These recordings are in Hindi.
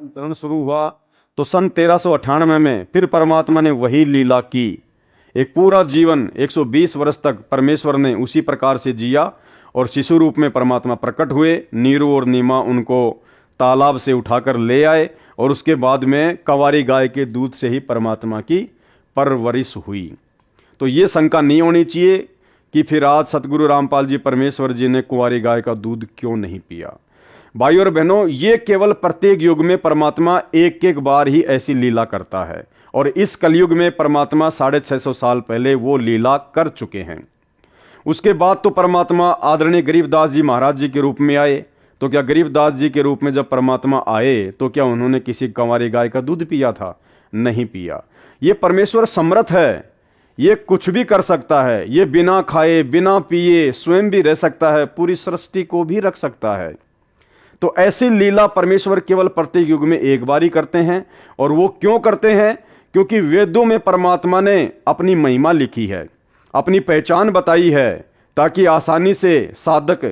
संतरण शुरू हुआ तो सन 1398 में फिर परमात्मा ने वही लीला की। एक पूरा जीवन 120 वर्ष तक परमेश्वर ने उसी प्रकार से जिया और शिशु रूप में परमात्मा प्रकट हुए। नीरू और नीमा उनको तालाब से उठाकर ले आए और उसके बाद में कंवारी गाय के दूध से ही परमात्मा की परवरिश हुई। तो ये शंका नहीं होनी चाहिए कि फिर आज सतगुरु रामपाल जी परमेश्वर जी ने कुंवारी गाय का दूध क्यों नहीं पिया। भाइयों और बहनों, ये केवल प्रत्येक युग में परमात्मा एक एक बार ही ऐसी लीला करता है और इस कलयुग में परमात्मा 650 साल पहले वो लीला कर चुके हैं। उसके बाद तो परमात्मा आदरणीय गरीबदास जी महाराज जी के रूप में आए। तो क्या गरीबदास जी के रूप में जब परमात्मा आए तो क्या उन्होंने किसी कंवारी गाय का दूध पिया था? नहीं पिया। ये परमेश्वर समर्थ है, ये कुछ भी कर सकता है। ये बिना खाए बिना पिए स्वयं भी रह सकता है, पूरी सृष्टि को भी रख सकता है। तो ऐसी लीला परमेश्वर केवल प्रत्येक युग में एक बार ही करते हैं। और वो क्यों करते हैं? क्योंकि वेदों में परमात्मा ने अपनी महिमा लिखी है, अपनी पहचान बताई है, ताकि आसानी से साधक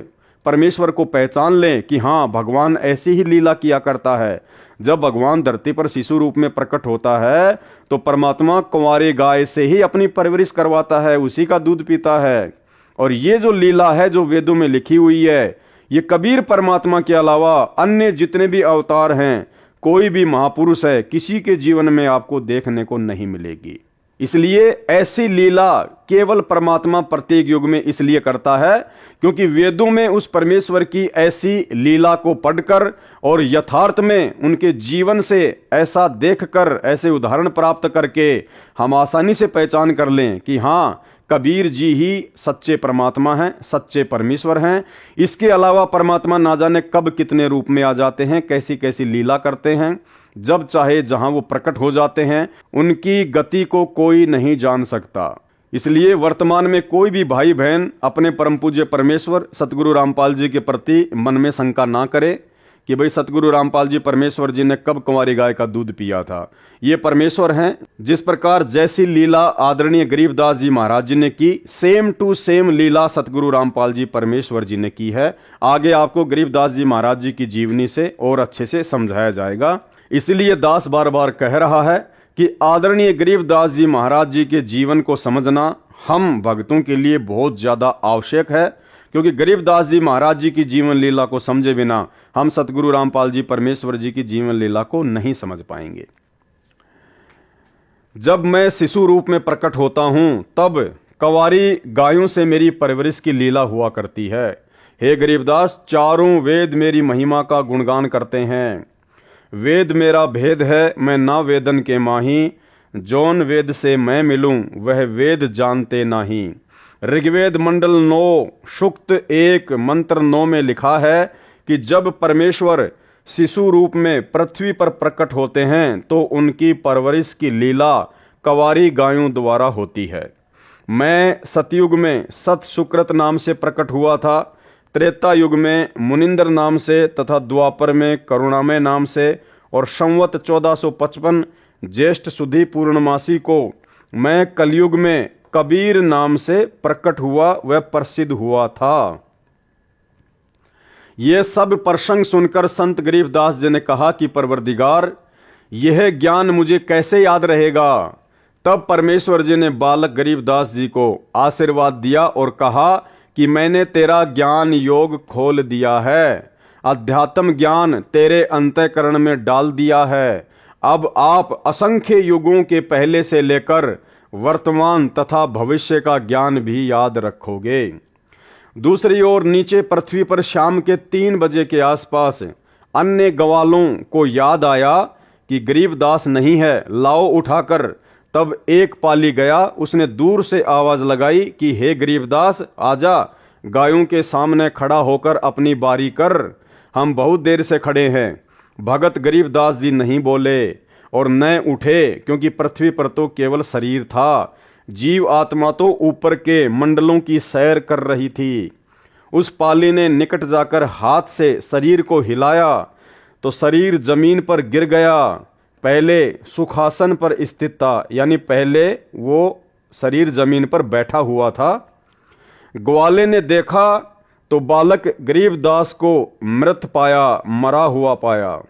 परमेश्वर को पहचान लें कि हाँ, भगवान ऐसी ही लीला किया करता है। जब भगवान धरती पर शिशु रूप में प्रकट होता है तो परमात्मा कुंवारी गाय से ही अपनी परवरिश करवाता है, उसी का दूध पीता है। और ये जो लीला है जो वेदों में लिखी हुई है, ये कबीर परमात्मा के अलावा अन्य जितने भी अवतार हैं, कोई भी महापुरुष है, किसी के जीवन में आपको देखने को नहीं मिलेगी। इसलिए ऐसी लीला केवल परमात्मा प्रत्येक युग में इसलिए करता है क्योंकि वेदों में उस परमेश्वर की ऐसी लीला को पढ़कर और यथार्थ में उनके जीवन से ऐसा देखकर, ऐसे उदाहरण प्राप्त करके हम आसानी से पहचान कर लें कि हाँ, कबीर जी ही सच्चे परमात्मा हैं, सच्चे परमेश्वर हैं। इसके अलावा परमात्मा ना जाने कब कितने रूप में आ जाते हैं, कैसी कैसी लीला करते हैं। जब चाहे जहां वो प्रकट हो जाते हैं, उनकी गति को कोई नहीं जान सकता। इसलिए वर्तमान में कोई भी भाई बहन अपने परम पूज्य परमेश्वर सतगुरु रामपाल जी के प्रति मन में शंका ना करे कि भाई सतगुरु रामपाल जी परमेश्वर जी ने कब कुंवारी गाय का दूध पिया था। ये परमेश्वर हैं। जिस प्रकार जैसी लीला आदरणीय गरीबदास जी महाराज जी ने की, सेम टू सेम लीला सतगुरु रामपाल जी परमेश्वर जी ने की है। आगे आपको गरीबदास जी महाराज जी की जीवनी से और अच्छे से समझाया जाएगा। इसलिए दास बार बार कह रहा है कि आदरणीय गरीबदास जी महाराज जी के जीवन को समझना हम भक्तों के लिए बहुत ज्यादा आवश्यक है, क्योंकि गरीबदास जी महाराज जी की जीवन लीला को समझे बिना हम सतगुरु रामपाल जी परमेश्वर जी की जीवन लीला को नहीं समझ पाएंगे। जब मैं शिशु रूप में प्रकट होता हूं तब कंवारी गायों से मेरी परवरिश की लीला हुआ करती है। हे गरीबदास, चारों वेद मेरी महिमा का गुणगान करते हैं। वेद मेरा भेद है, मैं ना वेदन के माही, जौन वेद से मैं मिलूं वह वेद जानते नाही। ऋग्वेद मंडल 9 सूक्त 1 मंत्र 9 में लिखा है कि जब परमेश्वर शिशु रूप में पृथ्वी पर प्रकट होते हैं तो उनकी परवरिश की लीला कंवारी गायों द्वारा होती है। मैं सतयुग में सत सुकृत नाम से प्रकट हुआ था, त्रेता युग में मुनिंदर नाम से तथा द्वापर में करुणामय नाम से, और संवत 1455 ज्येष्ठ सुधी पूर्णमासी को मैं कलयुग में कबीर नाम से प्रकट हुआ, वह प्रसिद्ध हुआ था। ये सब प्रसंग सुनकर संत गरीबदास जी ने कहा कि परवरदिगार, यह ज्ञान मुझे कैसे याद रहेगा। तब परमेश्वर जी ने बालक गरीबदास जी को आशीर्वाद दिया और कहा कि मैंने तेरा ज्ञान योग खोल दिया है, अध्यात्म ज्ञान तेरे अंतःकरण में डाल दिया है। अब आप असंख्य युगों के पहले से लेकर वर्तमान तथा भविष्य का ज्ञान भी याद रखोगे। दूसरी ओर नीचे पृथ्वी पर शाम के 3 बजे के आसपास अन्य ग्वालों को याद आया कि गरीबदास नहीं है, लाओ उठाकर। तब एक पाली गया, उसने दूर से आवाज लगाई कि हे गरीबदास आजा, गायों के सामने खड़ा होकर अपनी बारी कर, हम बहुत देर से खड़े हैं। भगत गरीबदास जी नहीं बोले और न उठे, क्योंकि पृथ्वी पर तो केवल शरीर था, जीव आत्मा तो ऊपर के मंडलों की सैर कर रही थी। उस पाली ने निकट जाकर हाथ से शरीर को हिलाया तो शरीर जमीन पर गिर गया। पहले सुखासन पर स्थित था, यानी पहले वो शरीर जमीन पर बैठा हुआ था। ग्वाले ने देखा तो बालक गरीबदास को मृत पाया, मरा हुआ पाया।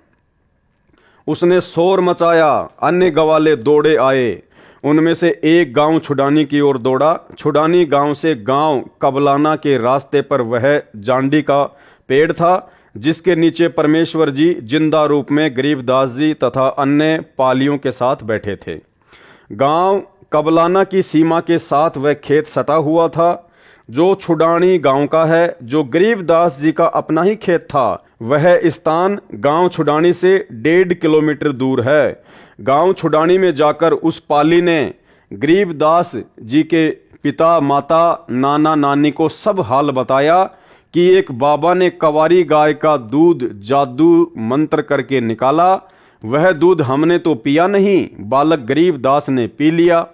उसने शोर मचाया, अन्य गवाले दौड़े आए। उनमें से एक गांव छुडानी की ओर दौड़ा। छुडानी गांव से गांव कबलाना के रास्ते पर वह जांडी का पेड़ था जिसके नीचे परमेश्वर जी जिंदा रूप में गरीबदास जी तथा अन्य पालियों के साथ बैठे थे। गांव कबलाना की सीमा के साथ वह खेत सटा हुआ था जो छुडानी गांव का है, जो गरीबदास जी का अपना ही खेत था। वह स्थान गांव छुडानी से 1.5 किलोमीटर दूर है। गांव छुडानी में जाकर उस पाली ने गरीबदास जी के पिता, माता, नाना, नानी को सब हाल बताया कि एक बाबा ने कवारी गाय का दूध जादू मंत्र करके निकाला। वह दूध हमने तो पिया नहीं, बालक गरीबदास ने पी लिया।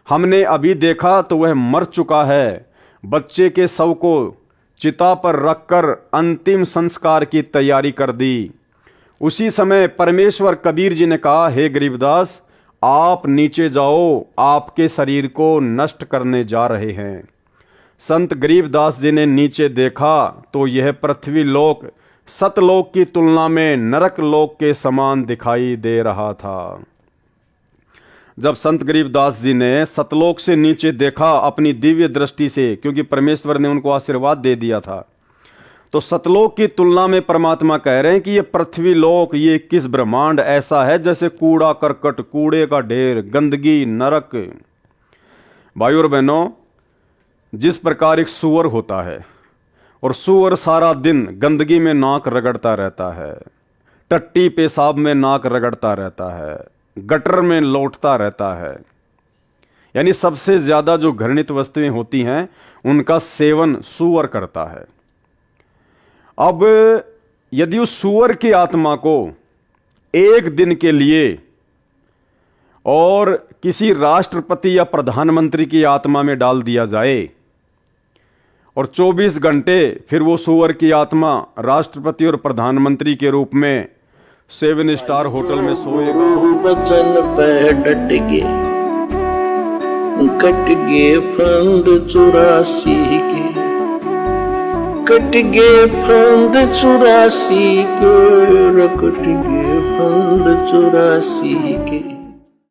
हमने अभी देखा तो वह मर चुका है। बच्चे के शव को चिता पर रखकर अंतिम संस्कार की तैयारी कर दी। उसी समय परमेश्वर कबीर जी ने कहा, हे गरीबदास, आप नीचे जाओ, आपके शरीर को नष्ट करने जा रहे हैं। संत गरीबदास जी ने नीचे देखा तो यह पृथ्वी लोक सतलोक की तुलना में नरक लोक के समान दिखाई दे रहा था। जब संत गरीबदास जी ने सतलोक से नीचे देखा अपनी दिव्य दृष्टि से, क्योंकि परमेश्वर ने उनको आशीर्वाद दे दिया था, तो सतलोक की तुलना में परमात्मा कह रहे हैं कि ये पृथ्वी लोक, ये किस ब्रह्मांड ऐसा है जैसे कूड़ा करकट, कूड़े का ढेर, गंदगी, नरक। भाइयों और बहनों, जिस प्रकार एक सूअर होता है और सूअर सारा दिन गंदगी में नाक रगड़ता रहता है, टट्टी पेशाब में नाक रगड़ता रहता है, गटर में लौटता रहता है, यानी सबसे ज्यादा जो घृणित वस्तुएं होती हैं उनका सेवन सूअर करता है। अब यदि उस सूअर की आत्मा को एक दिन के लिए और किसी राष्ट्रपति या प्रधानमंत्री की आत्मा में डाल दिया जाए और 24 घंटे फिर वो सूअर की आत्मा राष्ट्रपति और प्रधानमंत्री के रूप में 7 स्टार होटल में सोएगा। बचन पे डट गए, कट गए फंद 84 के, कट गए फंद 84 के, कट गए फंद 84 के।